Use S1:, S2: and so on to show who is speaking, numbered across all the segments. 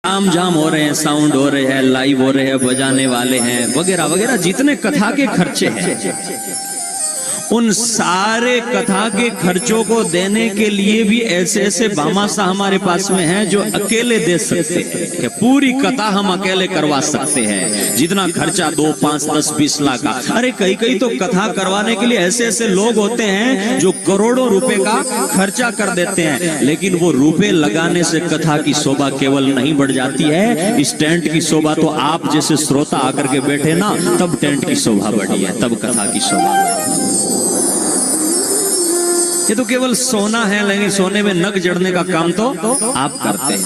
S1: ताम झाम हो रहे हैं, साउंड हो रहे हैं, लाइव हो रहे हैं, बजाने वाले हैं वगैरह वगैरह, जितने कथा के खर्चे हैं, उन सारे कथा के खर्चों को देने के लिए भी ऐसे ऐसे भामाशाह हमारे पास में हैं जो अकेले दे सकते हैं कि पूरी कथा हम अकेले करवा सकते हैं, जितना खर्चा 2, 5, 10, 20 लाख का। अरे कई कई तो कथा करवाने के लिए ऐसे ऐसे लोग होते हैं जो करोड़ों रुपए का खर्चा कर देते हैं, लेकिन वो रुपए लगाने से कथा की शोभा केवल नहीं बढ़ जाती है, इस टेंट की शोभा तो आप जैसे श्रोता आकर के बैठे ना, तब टेंट की शोभा बढ़ी है, तब कथा की शोभा। ये तो केवल सोना है, लेकिन सोने में नग जड़ने का काम तो आप करते हैं।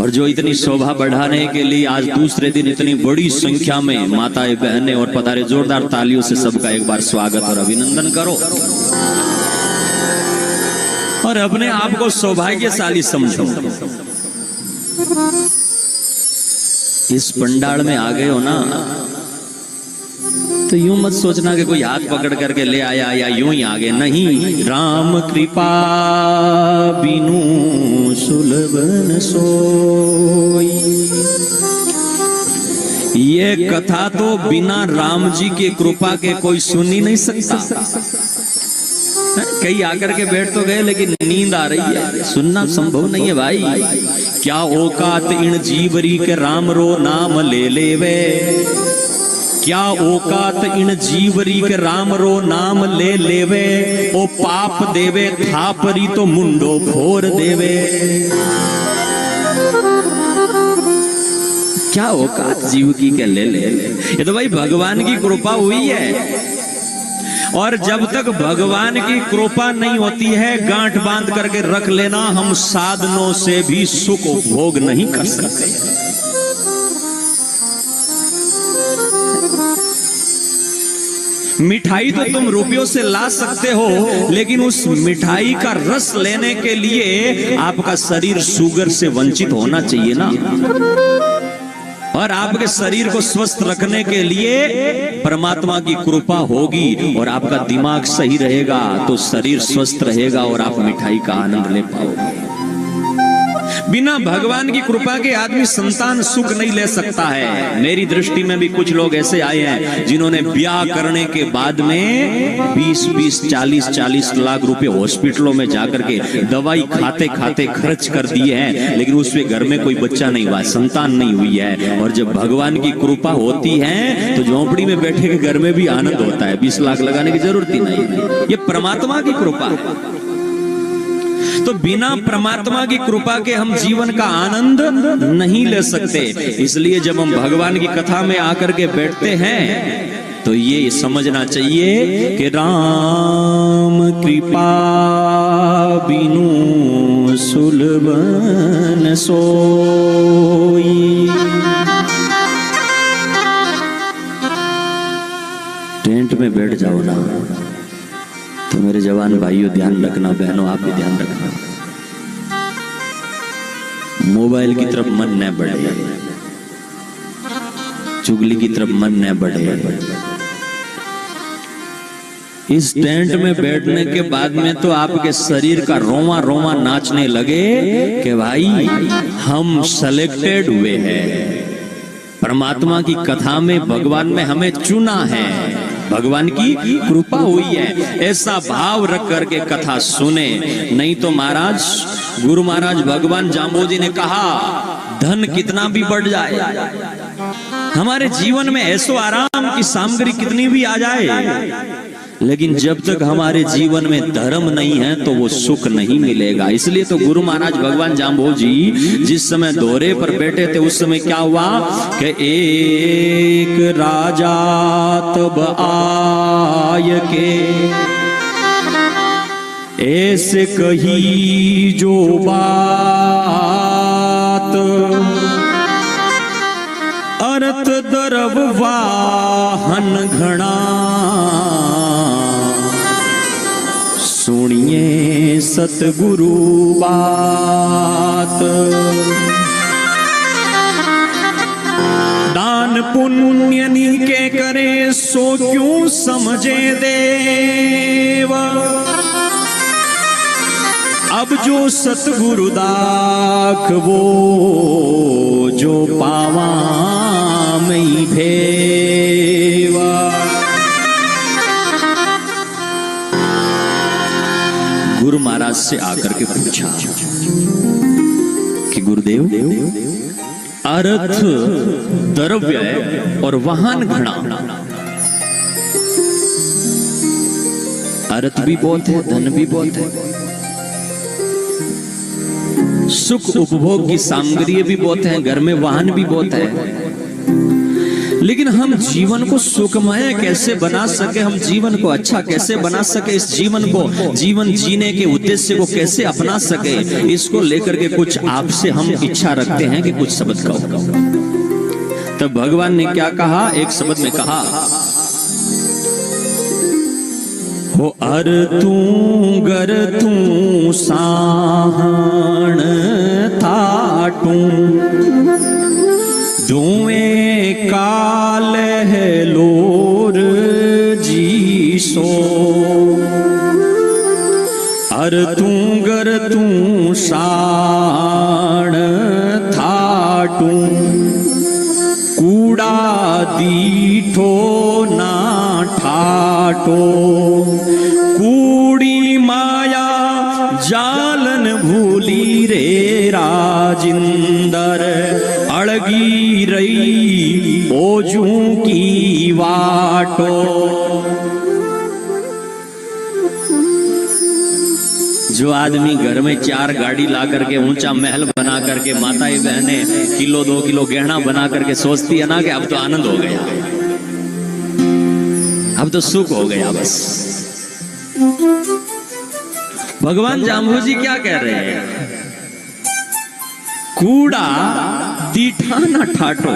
S1: और जो इतनी शोभा बढ़ाने के लिए आज दूसरे दिन इतनी बड़ी संख्या में माताएं बहनें और पधारे, जोरदार तालियों से सबका एक बार स्वागत और अभिनंदन करो और अपने आप को सौभाग्यशाली समझो। इस पंडाल में आ गए हो ना, तो यूं मत सोचना कि कोई हाथ पकड़ करके ले आया या यूं ही आ गए, नहीं। राम कृपा बिनु सुलभ न सोई, ये कथा तो बिना राम जी के कृपा के कोई सुन ही नहीं सकता। कई आकर के बैठ तो गए, लेकिन नींद आ रही है, सुनना संभव नहीं है भाई। क्या औकात इन जीवरी के राम रो नाम ले लेवे, क्या औकात इन जीवरी के राम रो नाम ले लेवे, ओ पाप देवे थापरी तो मुंडो फोर देवे। क्या औकात जीव की के ले ले, ये तो भाई भगवान की कृपा हुई है। और जब तक भगवान की कृपा नहीं होती है, गांठ बांध करके रख लेना, हम साधनों से भी सुख भोग नहीं कर सकते। मिठाई तो तुम रुपयों से ला सकते हो, लेकिन उस मिठाई का रस लेने के लिए आपका शरीर शुगर से वंचित होना चाहिए ना। और आपके शरीर को स्वस्थ रखने के लिए परमात्मा की कृपा होगी और आपका दिमाग सही रहेगा तो शरीर स्वस्थ रहेगा और आप मिठाई का आनंद ले पाओगे। बिना भगवान की कृपा के आदमी संतान सुख नहीं ले सकता है। मेरी दृष्टि में भी कुछ लोग ऐसे आए हैं जिन्होंने ब्याह करने के बाद में 20-20, 40-40 लाख रुपए हॉस्पिटलों में जाकर के दवाई खाते खाते खर्च कर दिए हैं, लेकिन उसमें घर में कोई बच्चा नहीं हुआ, संतान नहीं हुई है। और जब भगवान की कृपा होती है तो झोंपड़ी में बैठे के घर में भी आनंद होता है, 20 लाख लगाने की जरूरत ही नहीं। ये परमात्मा की कृपा है। तो बिना परमात्मा की कृपा के हम जीवन का आनंद नहीं ले सकते। इसलिए जब हम भगवान की कथा में आकर के बैठते हैं तो ये समझना चाहिए कि राम कृपा बिनु सुलभ न सोई। टेंट में बैठ जाओ ना, तो मेरे जवान भाइयों ध्यान रखना, बहनों आप भी ध्यान रखना, मोबाइल की तरफ मन न बढ़े, चुगली की तरफ मन न बढ़े। इस टेंट में बैठने के बाद में तो आपके शरीर का रोमा रोमा नाचने लगे कि भाई हम सेलेक्टेड हुए हैं, परमात्मा की कथा में भगवान में हमें चुना है, भगवान की कृपा हुई है, ऐसा भाव रख करके कथा सुने। नहीं तो महाराज, गुरु महाराज भगवान जाम्बोजी ने कहा, धन कितना भी बढ़ जाए, हमारे जीवन में ऐसो आराम की सामग्री कितनी भी आ जाए, लेकिन जब तक हमारे जीवन में धर्म नहीं है तो वो सुख नहीं मिलेगा। इसलिए तो गुरु महाराज भगवान जाम्बोजी जिस समय दौरे पर बैठे थे, उस समय क्या हुआ कि एक राजा तब आय के ऐसे कही जो बात, अरत दरब वाहन घना, सुनिए सतगुरु बात। दान पुण्य नीके करे सो क्यों समझे देव, अब जो सतगुरु दाख वो जो पावा मई भेवा। गुरु महाराज से आकर के पूछा कि गुरुदेव, अर्थ द्रव्य और वाहन घड़ा, अर्थ भी बहुत है, धन भी बहुत है, सुख उपभोग की सामग्री भी बहुत है, घर में वाहन भी बहुत है, लेकिन हम जीवन को सुखमय कैसे बना सके, हम जीवन को अच्छा कैसे बना सके, इस जीवन को, जीवन जीने के उद्देश्य को कैसे अपना सके, इसको लेकर के कुछ आपसे हम इच्छा रखते हैं कि कुछ शब्द कहो। तब भगवान ने क्या कहा, एक शब्द में कहा, हो अर तू गर तू साहण थाटू दुए काल है लोर जीसो। अर तू गर तू साण थाटू कूड़ा दीठो ना ठाटो। कूड़ी माया जालन भूली रे राजिंदर अड़गी रही ओजू की वाटो। जो आदमी घर में 4 गाड़ी ला करके ऊंचा महल बना करके माताएं बहनें किलो 2 किलो गहना बना करके सोचती है ना कि अब तो आनंद हो गया, अब तो सुख हो गया बस। भगवान जाम्बू जी क्या कह रहे हैं, कूड़ा दीठा न ठाटो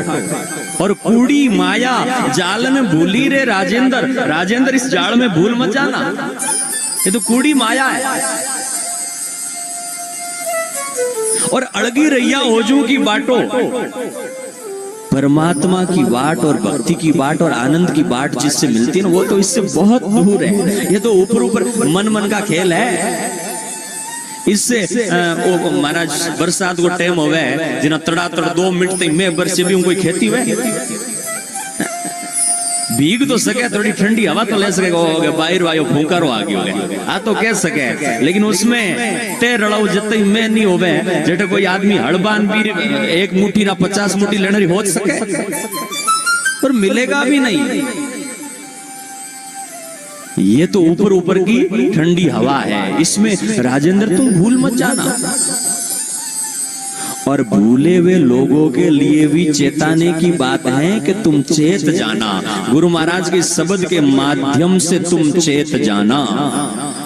S1: और कूड़ी माया जालन भूली रे राजेंद्र। राजेंद्र इस जाल में भूल मत जाना, ये तो कूड़ी माया है। और अड़गी रैया ओजू की बाटो, परमात्मा की बाट और भक्ति की बाट और आनंद की बाट जिससे मिलती है ना, वो तो इससे बहुत दूर है। ये तो ऊपर ऊपर मन मन का खेल है। इससे वो महाराज बरसात को टाइम होवे जिना तड़ा तड़ 2 मिनट तक मैं बरसे भी कोई खेती हुए भीग तो सके, थोड़ी ठंडी हवा तो ले सके, बाहर वायो फूंकारो आ गयो आ तो कह सके, लेकिन उसमें ते रड़ाऊ जतई में नहीं होवे जेटे कोई आदमी हड़बान भी 1 मुट्ठी ना 50 मुट्ठी लेने हो सके, पर मिलेगा भी नहीं। ये तो ऊपर ऊपर की ठंडी हवा है, इसमें राजेंद्र तुम भूल मत जाना। और भूले हुए लोगों के लिए भी चेताने की बात है कि तुम चेत जाना। गुरु महाराज के शब्द के माध्यम से तुम चेत जाना,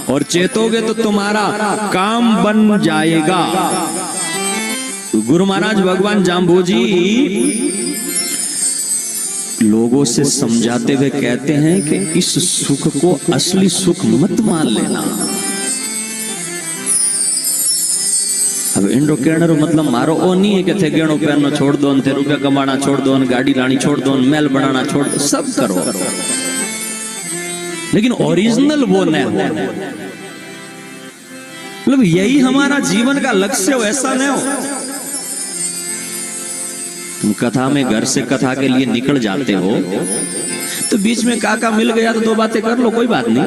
S1: और चेतोगे तो तुम्हारा काम बन जाएगा। गुरु महाराज भगवान जाम्बू जी लोगों से समझाते हुए कहते हैं कि इस सुख को असली सुख मत मान लेना। अब इंडो कहने मतलब मारो ओ नहीं है कि थे गेणो पहनना छोड़ दो, थे रुपया कमाना छोड़ दो, गाड़ी लानी छोड़ दो, महल बनाना छोड़ दो, सब करो, लेकिन ओरिजिनल वो न हो। मतलब यही हमारा जीवन का लक्ष्य हो, ऐसा न हो तुम कथा में घर से कथा के लिए निकल जाते हो तो बीच में काका मिल गया तो 2 बातें कर लो, कोई बात नहीं।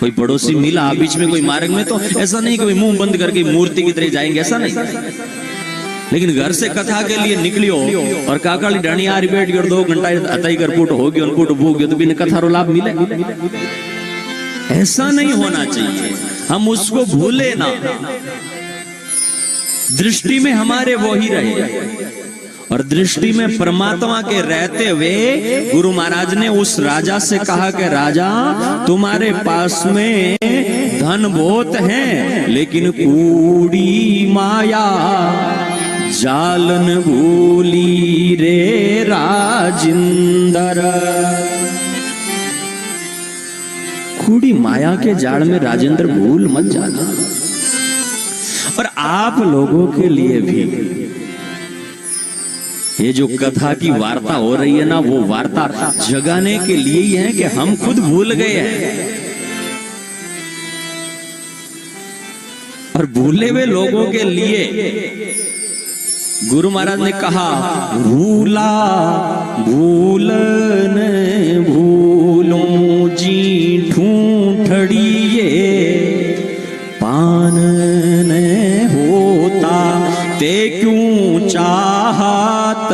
S1: कोई पड़ोसी मिला बीच में कोई मार्ग में, तो ऐसा नहीं कि मुंह बंद करके मूर्ति की तरह जाएंगे, ऐसा नहीं। लेकिन घर से कथा के लिए निकलियो और काकाली डाणियार बैठ गयो 2 घंटा अतई कर पुट हो गयो पुट भूग गयो तो बिन कथा रो लाभ मिले, ऐसा नहीं होना चाहिए। हम उसको भूले ना, दृष्टि में हमारे वो ही रहे, और दृष्टि में परमात्मा के रहते हुए गुरु महाराज ने उस राजा से कहा कि राजा तुम्हारे पास में धन बहुत है, लेकिन कूड़ी माया जालन भूली रे राजिंदर। कूड़ी माया के जाल में राजेंद्र भूल मत जाना। और आप लोगों के लिए भी ये जो कथा की वार्ता हो रही है ना, वो वार्ता जगाने के लिए ही है कि हम खुद भूल गए हैं। और भूले हुए लोगों के लिए गुरु महाराज ने कहा, भूला भूलन भूलूं जी ठूठड़िए, पान न होता ते क्यों चाहत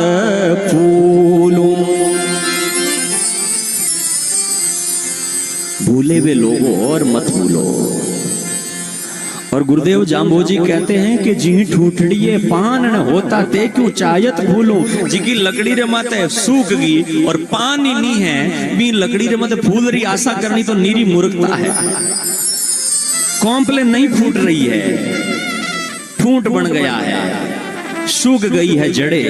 S1: फूलूं। भूले हुए लोगों और मत भूलो। और गुरुदेव जाम्बोजी कहते हैं कि जी ठूठड़िए पान न होता ते क्यों चाहत फूलूं। जी की लकड़ी रे माते सूख गई और पानी नहीं है, भी लकड़ी रे माते फूल रही आशा करनी तो नीरी मूर्खता है। कॉम्प्लेन नहीं फूट रही है, ठूंठ बन गया है, सूख गई है जड़े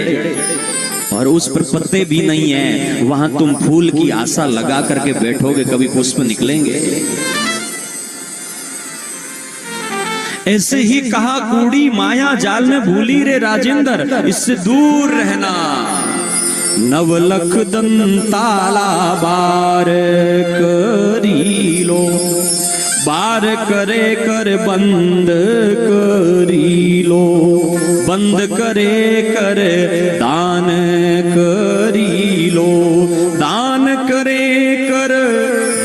S1: और उस पर पत्ते भी नहीं है। वहां तुम फूल की आशा लगा करके बैठोगे, कभी पुष्प निकलेंगे? ऐसे ही कहा कूड़ी माया जाल में भूली रे राजेंद्र, इससे दूर रहना। नवलख दंताला बार करी लो, बार करे कर बंद करी लो, बंद करे कर दान करी लो, दान करे कर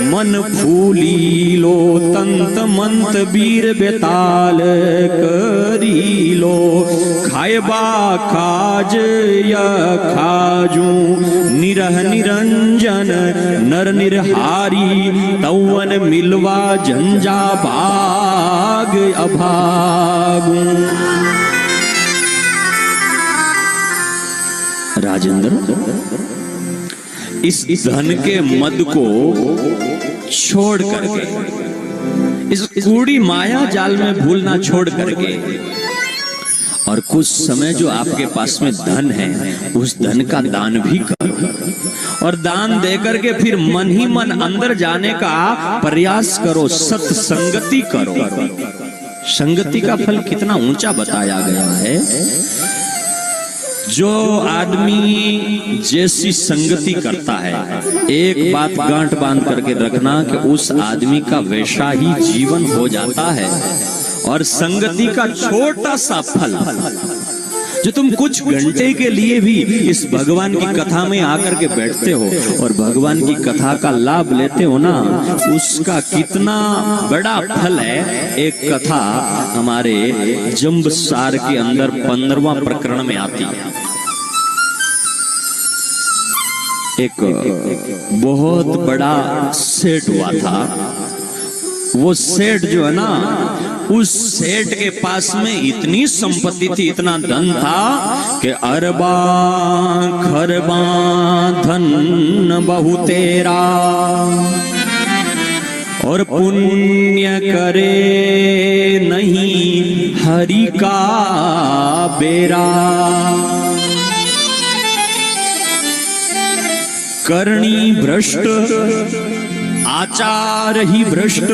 S1: मन फूली लो, तंत मंत वीर बेताल करी लो। खाएबा खाज या खाजू, निरह निरंजन नर निरहारी, तौवन मिलवा झंझा भाग अभागू। राजेंद्र, इस धन के मद को छोड़ करके, इस कूड़ी माया जाल में भूलना छोड़ करके, और कुछ समय जो आपके पास में धन है उस धन का दान भी करो। और दान देकर के फिर मन ही मन अंदर जाने का प्रयास करो, सत्संगति करो। संगति का फल कितना ऊंचा बताया गया है। जो आदमी जैसी संगति करता है, एक बात गांठ बांध करके रखना कि उस आदमी का वैसा ही जीवन हो जाता है। और संगति का छोटा सा फल जो तुम कुछ घंटे के लिए भी इस भगवान की कथा में आकर के बैठते हो और भगवान की कथा का लाभ लेते हो ना, उसका कितना बड़ा फल है। एक कथा हमारे जंबसार के अंदर 15वां प्रकरण में आती है। एक बहुत बड़ा सेठ हुआ था। वो सेठ जो है ना, उस सेठ के पास में इतनी संपत्ति थी, इतना धन था कि अरबा खरबा धन बहु तेरा, और पुण्य करे नहीं हरि का बेरा। करणी भ्रष्ट आचार ही भ्रष्ट,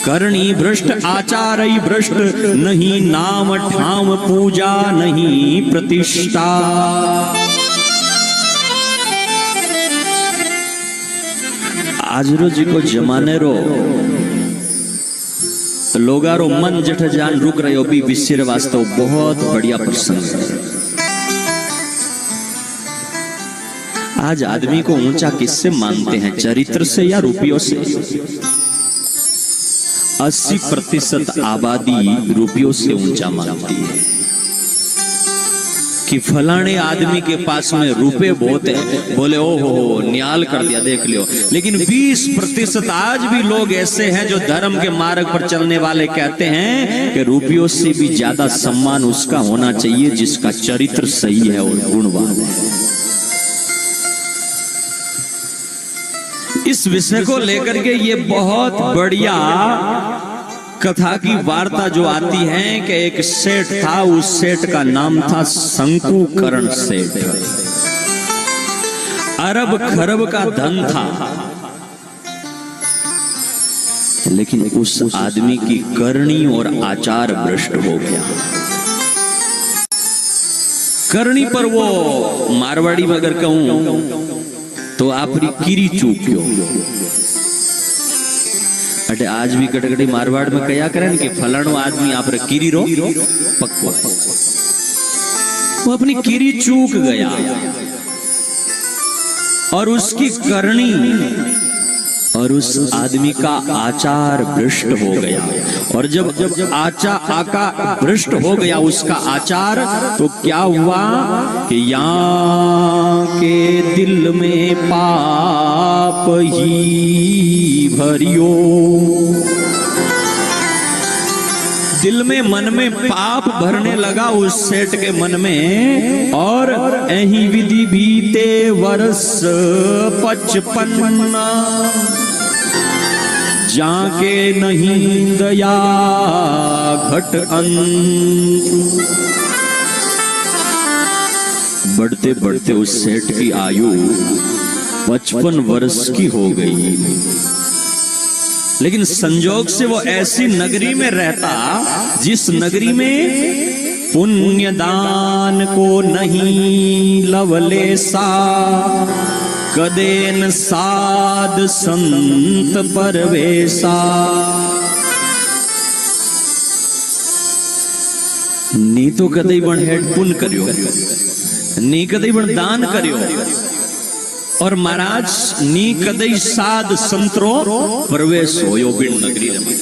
S1: करणी भ्रष्ट आचार ही भ्रष्ट, नहीं नाम ठाम पूजा नहीं प्रतिष्ठा। आज रोजी को जमाने रो लोगारो मन जठ जान रुक रहे हो भी विश्व वास्तव बहुत बढ़िया प्रसंग है। आज आदमी को ऊंचा किससे मानते हैं, चरित्र से या रुपयों से? 80% आबादी रुपयों से ऊंचा मानती है कि फलाने आदमी के पास में रुपए बहुत है, बोले ओ हो न्याल कर दिया देख लियो। लेकिन 20% आज भी लोग ऐसे हैं जो धर्म के मार्ग पर चलने वाले कहते हैं कि रुपयों से भी ज्यादा सम्मान उसका होना चाहिए जिसका चरित्र सही है और गुणवान है। इस विषय को लेकर के ये बहुत बढ़िया कथा की वार्ता जो आती है कि एक सेठ था, उस सेठ का नाम था शंकुकरण सेठ। अरब खरब का धन था, लेकिन उस आदमी की करनी और आचार भ्रष्ट हो गया। करनी पर वो मारवाड़ी में अगर कहूं तो आपरी कीरी चूक्यो। अटे आज भी कटकटी मारवाड़ में कया करें कि फलाणो आदमी आप कीरी रो पक्को है। वो अपनी कीरी चूक गया और उसकी करनी और उस आदमी का आचार भ्रष्ट हो गया। और जब आका भ्रष्ट हो गया उसका आचार, तो क्या हुआ कि यहाँ के दिल में पाप ही भरियो, दिल में मन में पाप भरने लगा उस सेठ के मन में। और यही विधि बीते वर्ष 55 जाके नहीं दया घट अंत। बढ़ते बढ़ते उस सेठ की आयु 55 वर्ष की हो गई। लेकिन संजोग से वो ऐसी नगरी में रहता जिस नगरी में पुण्य दान को नहीं लवलेसा, कदेन साध संत परवेसा। नी तो कदई पण हेड पुण्य कर्यो, नी कदई पण दान कर्यो, और महाराज नी कदई साध संतरो प्रवेश होयो बिन नगरी में।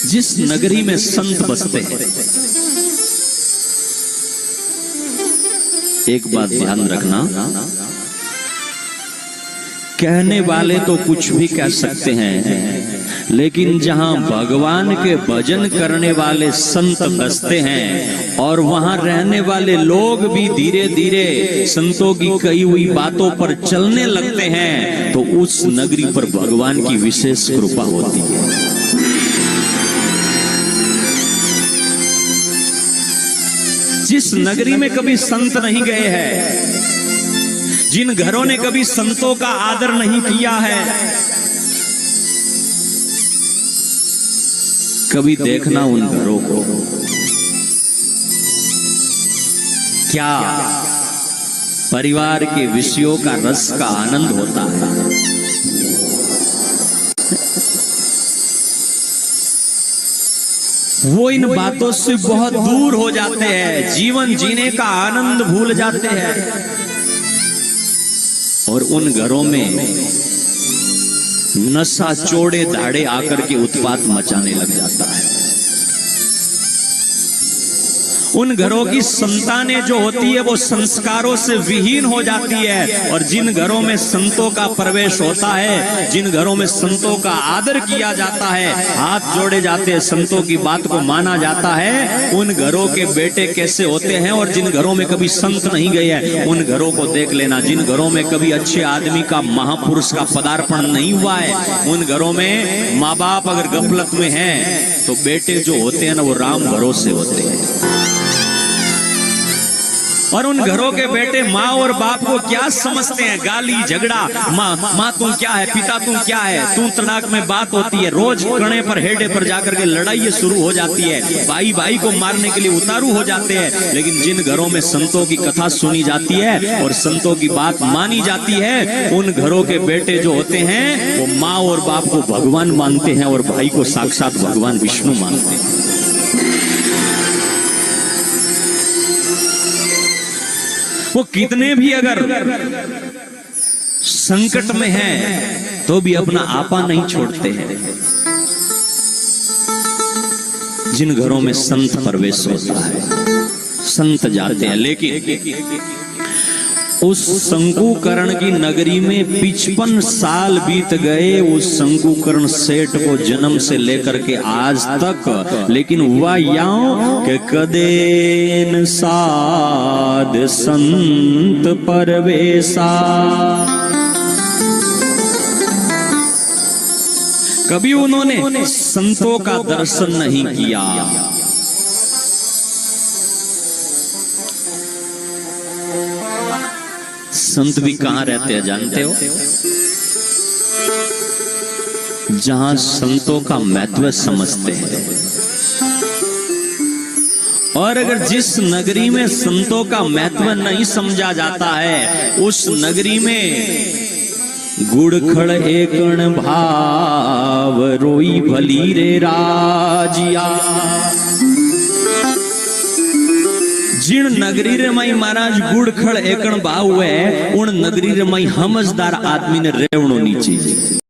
S1: जिस नगरी में संत बसते हैं, एक बात ध्यान रखना, कहने वाले तो कुछ भी कह सकते हैं, लेकिन जहां भगवान के भजन करने वाले संत बसते हैं और वहां रहने वाले लोग भी धीरे धीरे संतों की कही हुई बातों पर चलने लगते हैं, तो उस नगरी पर भगवान की विशेष कृपा होती है। जिस नगरी में कभी संत नहीं गए हैं, जिन घरों ने कभी संतों का आदर नहीं किया है, कभी देखना उन घरों को, क्या परिवार के विषयों का रस का आनंद होता है। वो इन बातों से बहुत दूर हो जाते हैं, जीवन जीने का आनंद भूल जाते हैं, और उन घरों में नशा चौड़े दाड़े आकर के उत्पात मचाने लग जाता है। उन घरों की संतानें जो होती है वो संस्कारों से विहीन हो जाती है। और जिन घरों में संतों का प्रवेश होता है, जिन घरों में संतों का आदर किया जाता है, हाथ जोड़े जाते हैं, संतों की बात को माना जाता है, उन घरों के बेटे कैसे होते हैं। और जिन घरों में कभी संत नहीं गए हैं, उन घरों को देख लेना। जिन घरों में कभी अच्छे आदमी का, महापुरुष का पदार्पण नहीं हुआ है, उन घरों में माँ बाप अगर गफलत में हैं, तो बेटे जो होते हैं ना, वो राम भरोसे होते हैं। और उन घरों के बेटे माँ और बाप को क्या समझते हैं? गाली झगड़ा, माँ तू क्या है, पिता तू क्या है, तू तड़ाक में बात होती है। रोज कणे पर हेडे पर जाकर के लड़ाई शुरू हो जाती है, भाई भाई को मारने के लिए उतारू हो जाते हैं। लेकिन जिन घरों में संतों की कथा सुनी जाती है और संतों की बात मानी जाती है, उन घरों के बेटे जो होते हैं वो माँ और बाप को भगवान मानते हैं और भाई को साक्षात भगवान विष्णु मानते हैं। वो कितने भी अगर संकट में हैं, तो भी अपना आपा नहीं छोड़ते हैं। जिन घरों में संत प्रवेश होता है, संत जाते हैं। लेकिन उस शंकुकर्ण की नगरी में 55 साल बीत गए उस शंकुकर्ण सेठ को जन्म से लेकर के आज तक। लेकिन हुआ यां कि कदेन साध संत परवेसा, कभी उन्होंने संतों का दर्शन नहीं किया। संत भी कहां रहते हैं जानते हो? जहां संतों का महत्व समझते हैं। और अगर जिस नगरी में संतों का महत्व नहीं समझा जाता है, उस नगरी में गुड़खड़ एकण भाव रोई भली रे राजिया। जिन नगरी रे माई महाराज गुड़खड़ एकण भाव हुए उन नगरी रे माई समझदार आदमी ने रेवणो नीचे।